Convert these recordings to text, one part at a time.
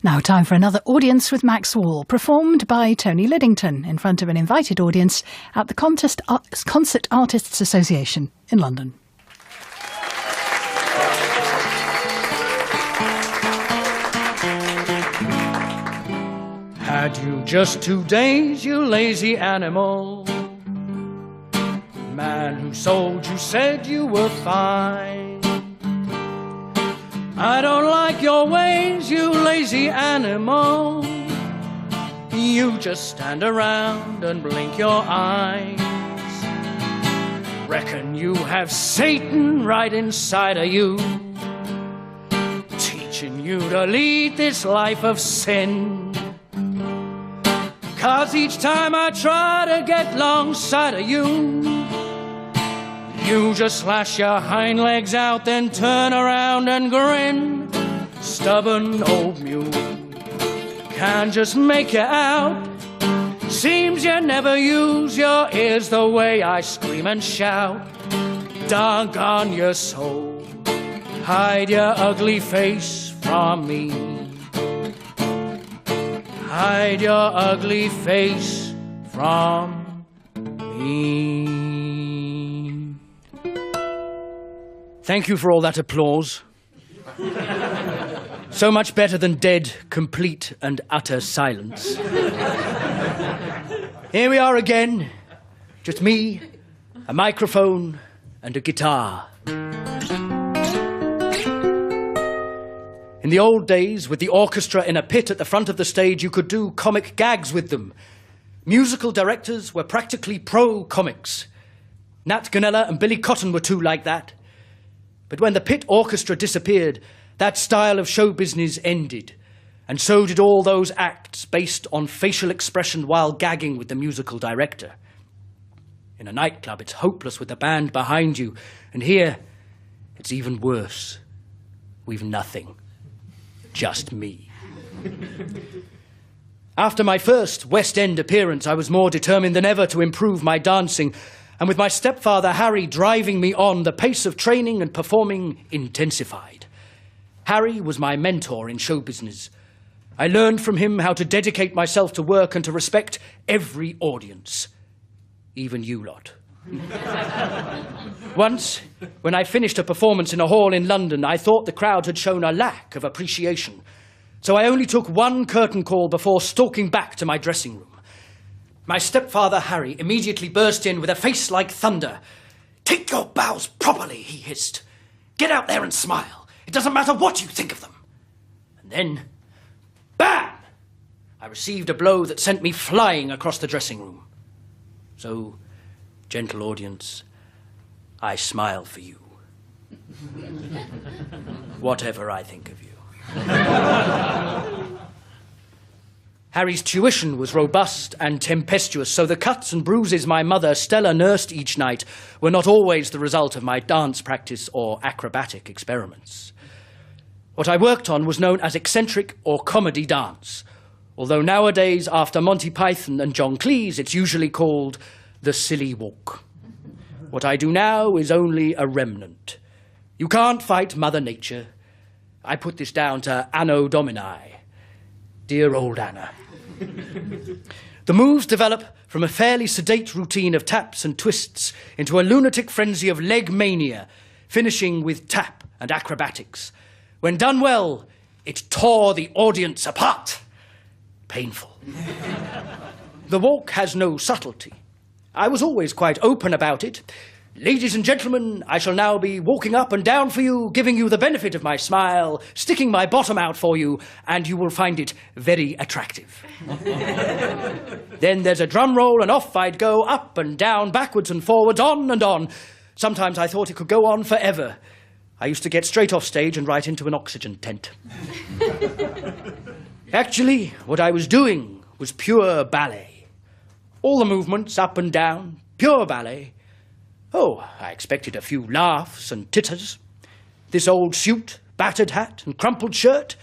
Now time for another audience with Max Wall, performed by Tony Lidington in front of an invited audience at the Concert Artists Association in London. Had you just 2 days, you lazy animal? Man who sold you said you were fine. I don't like your ways, you lazy animal. You just stand around and blink your eyes. Reckon you have Satan right inside of you, teaching you to lead this life of sin. 'Cause each time I try to get alongside of you, you just slash your hind legs out, then turn around and grin. Stubborn old mule, can't just make you out. Seems you never use your ears the way I scream and shout. Doggone your soul, hide your ugly face from me. Hide your ugly face from me. Thank you for all that applause. So much better than dead, complete and utter silence. Here we are again. Just me, a microphone and a guitar. In the old days, with the orchestra in a pit at the front of the stage, you could do comic gags with them. Musical directors were practically pro-comics. Nat Gonella and Billy Cotton were two like that. But when the pit orchestra disappeared, that style of show business ended. And so did all those acts based on facial expression while gagging with the musical director. In a nightclub, it's hopeless with the band behind you. And here, it's even worse. We've nothing. Just me. After my first West End appearance, I was more determined than ever to improve my dancing, and with my stepfather Harry driving me on, the pace of training and performing intensified. Harry was my mentor in show business. I learned from him how to dedicate myself to work and to respect every audience, even you lot. Once, when I finished a performance in a hall in London, I thought the crowd had shown a lack of appreciation. So I only took one curtain call before stalking back to my dressing room. My stepfather, Harry, immediately burst in with a face like thunder. "Take your bows properly," he hissed. "Get out there and smile. It doesn't matter what you think of them." And then, bam! I received a blow that sent me flying across the dressing room. So, gentle audience, I smile for you. Whatever I think of you. Harry's tuition was robust and tempestuous, so the cuts and bruises my mother, Stella, nursed each night were not always the result of my dance practice or acrobatic experiments. What I worked on was known as eccentric or comedy dance, although nowadays, after Monty Python and John Cleese, it's usually called the silly walk. What I do now is only a remnant. You can't fight Mother Nature. I put this down to Anno Domini. Dear old Anna. The moves develop from a fairly sedate routine of taps and twists into a lunatic frenzy of leg mania, finishing with tap and acrobatics. When done well, it tore the audience apart. Painful. The walk has no subtlety. I was always quite open about it. "Ladies and gentlemen, I shall now be walking up and down for you, giving you the benefit of my smile, sticking my bottom out for you, and you will find it very attractive." Then there's a drum roll, and off I'd go, up and down, backwards and forwards, on and on. Sometimes I thought it could go on forever. I used to get straight off stage and right into an oxygen tent. Actually, what I was doing was pure ballet. All the movements, up and down, pure ballet. Oh, I expected a few laughs and titters. This old suit, battered hat and crumpled shirt.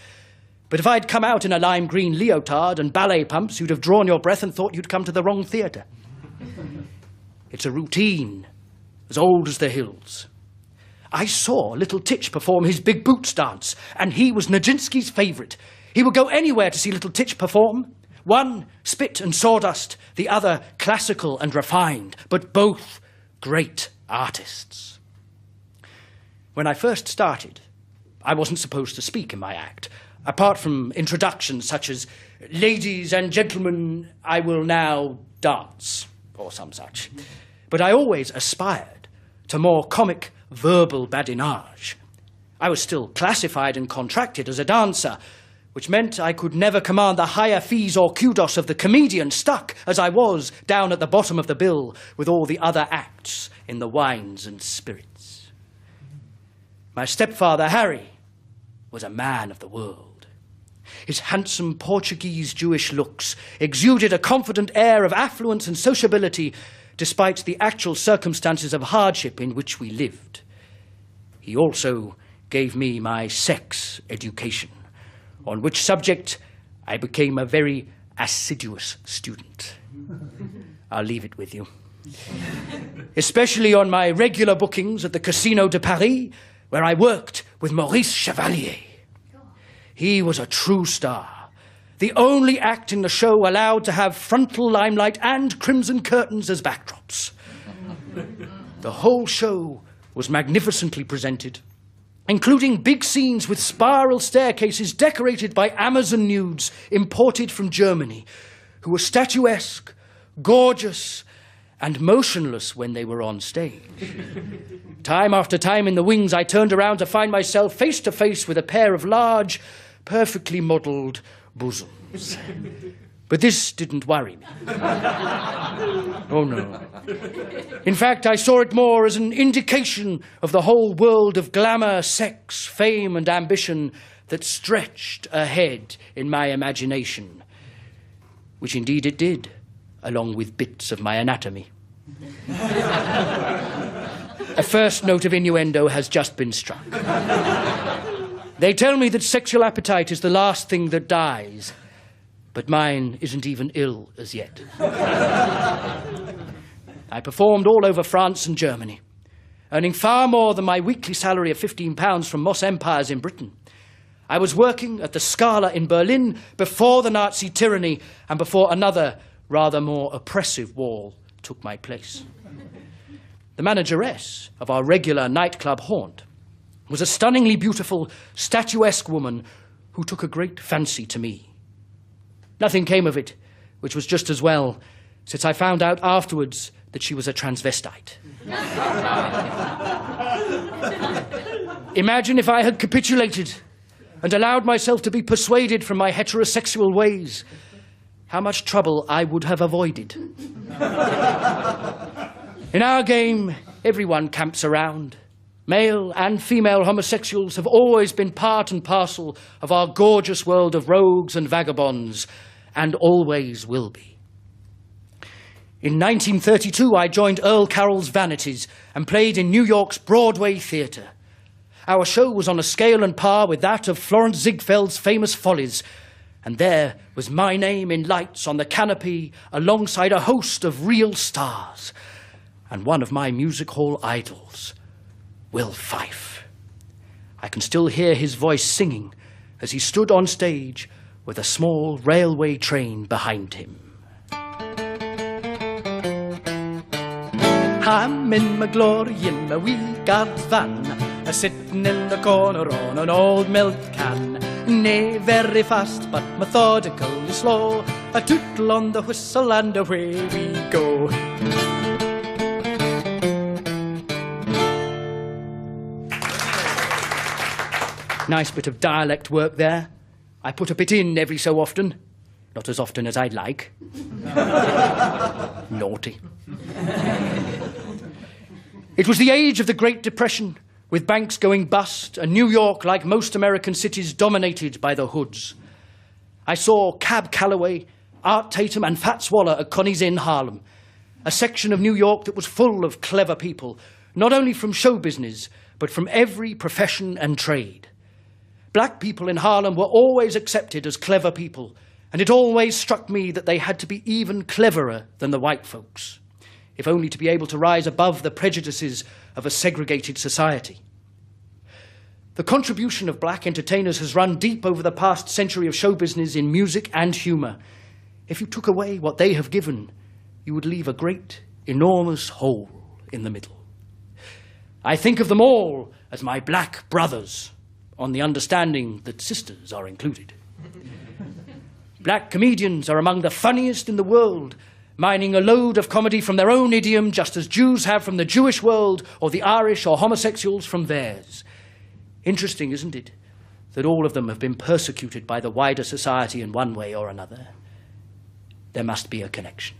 But if I'd come out in a lime green leotard and ballet pumps, you'd have drawn your breath and thought you'd come to the wrong theatre. It's a routine, as old as the hills. I saw little Titch perform his big boots dance, and he was Nijinsky's favourite. He would go anywhere to see little Titch perform. One spit and sawdust, the other classical and refined, but both great artists. When I first started, I wasn't supposed to speak in my act, apart from introductions such as, "Ladies and gentlemen, I will now dance," or some such. But I always aspired to more comic verbal badinage. I was still classified and contracted as a dancer, which meant I could never command the higher fees or kudos of the comedian, stuck, as I was, down at the bottom of the bill with all the other acts in the wines and spirits. My stepfather, Harry, was a man of the world. His handsome Portuguese Jewish looks exuded a confident air of affluence and sociability despite the actual circumstances of hardship in which we lived. He also gave me my sex education, on which subject I became a very assiduous student. I'll leave it with you. Especially on my regular bookings at the Casino de Paris, where I worked with Maurice Chevalier. He was a true star, the only act in the show allowed to have frontal limelight and crimson curtains as backdrops. The whole show was magnificently presented, including big scenes with spiral staircases decorated by Amazon nudes imported from Germany, who were statuesque, gorgeous, and motionless when they were on stage. Time after time in the wings, I turned around to find myself face to face with a pair of large, perfectly modelled bosoms. But this didn't worry me. Oh, no. In fact, I saw it more as an indication of the whole world of glamour, sex, fame, and ambition that stretched ahead in my imagination, which indeed it did, along with bits of my anatomy. A first note of innuendo has just been struck. They tell me that sexual appetite is the last thing that dies, but mine isn't even ill as yet. I performed all over France and Germany, earning far more than my weekly salary of £15 from Moss Empires in Britain. I was working at the Scala in Berlin before the Nazi tyranny and before another, rather more oppressive wall took my place. The manageress of our regular nightclub haunt was a stunningly beautiful, statuesque woman who took a great fancy to me. Nothing came of it, which was just as well, since I found out afterwards that she was a transvestite. Imagine if I had capitulated and allowed myself to be persuaded from my heterosexual ways, how much trouble I would have avoided. In our game, everyone camps around. Male and female homosexuals have always been part and parcel of our gorgeous world of rogues and vagabonds, and always will be. In 1932, I joined Earl Carroll's Vanities and played in New York's Broadway Theatre. Our show was on a scale and par with that of Florence Ziegfeld's famous Follies, and there was my name in lights on the canopy alongside a host of real stars, and one of my music hall idols, Will Fife. I can still hear his voice singing as he stood on stage with a small railway train behind him. I'm in my glory in my wee guard's van, a-sittin' in the corner on an old milk can. Nae very fast, but methodically slow, a tootle on the whistle and away we go. Nice bit of dialect work there. I put a bit in every so often. Not as often as I'd like. Naughty. It was the age of the Great Depression, with banks going bust and New York, like most American cities, dominated by the hoods. I saw Cab Calloway, Art Tatum and Fats Waller at Connie's Inn, Harlem, a section of New York that was full of clever people, not only from show business, but from every profession and trade. Black people in Harlem were always accepted as clever people, and it always struck me that they had to be even cleverer than the white folks, if only to be able to rise above the prejudices of a segregated society. The contribution of black entertainers has run deep over the past century of show business in music and humour. If you took away what they have given, you would leave a great, enormous hole in the middle. I think of them all as my black brothers, on the understanding that sisters are included. Black comedians are among the funniest in the world, mining a load of comedy from their own idiom, just as Jews have from the Jewish world, or the Irish or homosexuals from theirs. Interesting, isn't it, that all of them have been persecuted by the wider society in one way or another? There must be a connection.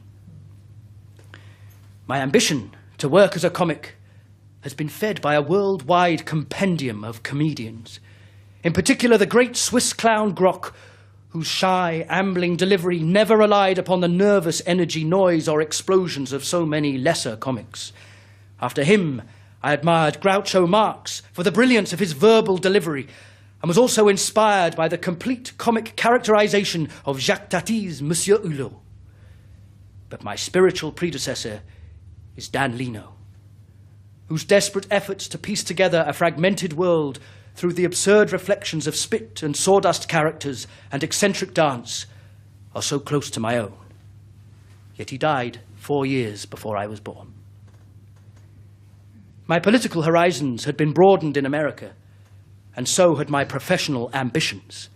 My ambition to work as a comic has been fed by a worldwide compendium of comedians, in particular the great Swiss clown Grock, whose shy, ambling delivery never relied upon the nervous energy, noise, or explosions of so many lesser comics. After him, I admired Groucho Marx for the brilliance of his verbal delivery, and was also inspired by the complete comic characterization of Jacques Tati's Monsieur Hulot. But my spiritual predecessor is Dan Leno, whose desperate efforts to piece together a fragmented world through the absurd reflections of spit and sawdust characters and eccentric dance are so close to my own. Yet he died 4 years before I was born. My political horizons had been broadened in America, and so had my professional ambitions.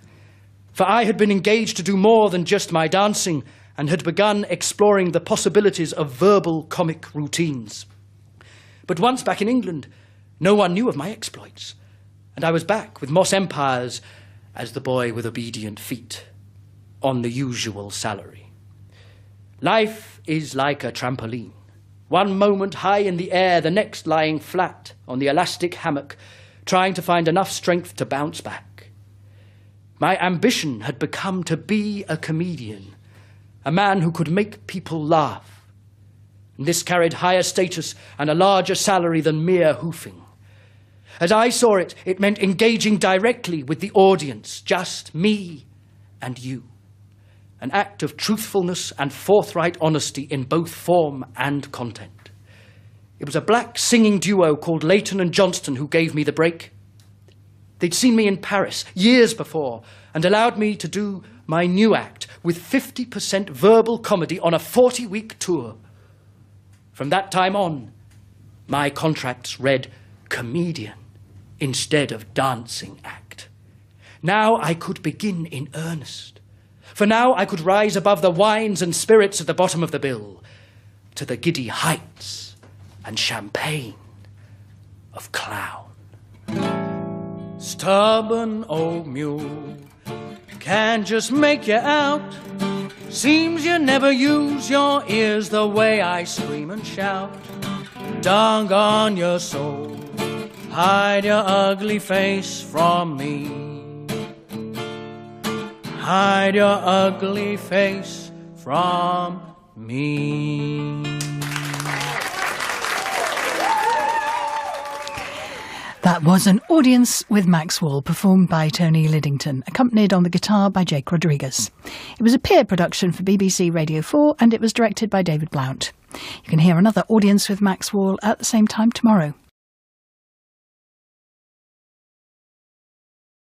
For I had been engaged to do more than just my dancing and had begun exploring the possibilities of verbal comic routines. But once back in England, no one knew of my exploits, and I was back with Moss Empires as the boy with obedient feet, on the usual salary. Life is like a trampoline. One moment high in the air, the next lying flat on the elastic hammock, trying to find enough strength to bounce back. My ambition had become to be a comedian, a man who could make people laugh. And this carried higher status and a larger salary than mere hoofing. As I saw it, it meant engaging directly with the audience, just me and you. An act of truthfulness and forthright honesty in both form and content. It was a black singing duo called Layton and Johnston who gave me the break. They'd seen me in Paris years before and allowed me to do my new act with 50% verbal comedy on a 40-week tour. From that time on, my contracts read comedian instead of dancing act. Now I could begin in earnest. For now I could rise above the wines and spirits at the bottom of the bill to the giddy heights and champagne of clown. Stubborn old mule, can't just make you out. Seems you never use your ears the way I scream and shout. Doggone your soul, hide your ugly face from me. Hide your ugly face from me. That was An Audience with Maxwell, performed by Tony Lidington, accompanied on the guitar by Jake Rodriguez. It was a peer production for BBC Radio 4 and it was directed by David Biount. You can hear another Audience with Maxwell at the same time tomorrow.